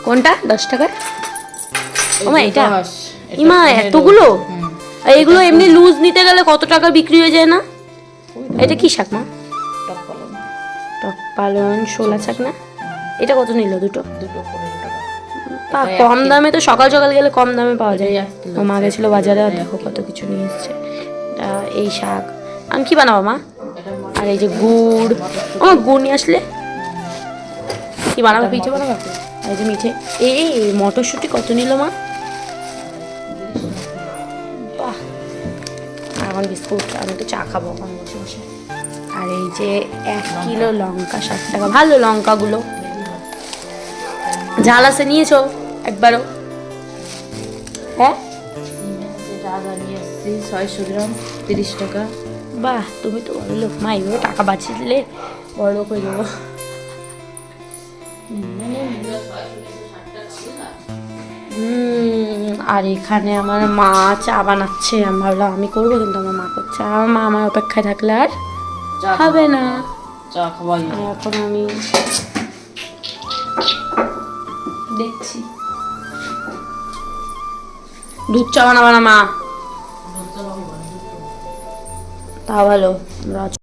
কোনটা 10 টাকার? ওমা এটা 10, ইমা 15 এতগুলো? আর এগুলো এমনি লুজ নিতে গেলে কত টাকা বিক্রি হয়ে যায় না? এটা কি শাক মা? টক পালং। টক পালন শোলা শাক না? এটা কত নিল দুটো? দুটো 15 টাকা। কম দামে তো সকাল সকাল গেলে কম দামে পাওয়া যায়। এটাই 1 কিলো। ও মা গেছিল বাজারে আর দেখো কত কিছু নিয়ে এসছে। এই শাক আমি কি বানাবো মা? আর এই যে গুড়, ও গুড় নিয়ে আসলে কি বানাবো? পিঠে বানাবো? আর এই যে মিঠে। এই মটরশুঁটি কত নিল মা? বাহ। আর এখন বিস্কুট, আমি তো চা খাবো এখন বসে বসে। আর এই যে 1 কিলো লঙ্কা 60 টাকা। ভালো লঙ্কাগুলো। ঝাল আছে নিয়েছো একবারও? হ্যাঁ আদা নিয়ে এসেছি 600 গ্রাম 30 টাকা। বাহ, তুমি তো বড় লোক মা, এইভাবে টাকা বাঁচিয়ে দিলে বড় লোক হয়ে যাবো। আর এখানে আমার মা চা বানাচ্ছে। আমি ভাবলাম আমি করবো, কিন্তু আমার মা করছে। আর আমার মা আমার অপেক্ষায় থাকলে আর হবে না। চা খাওয়াই আর এখন আমি দেখছি দুধ চা বানাবো না মা? তা ভালো।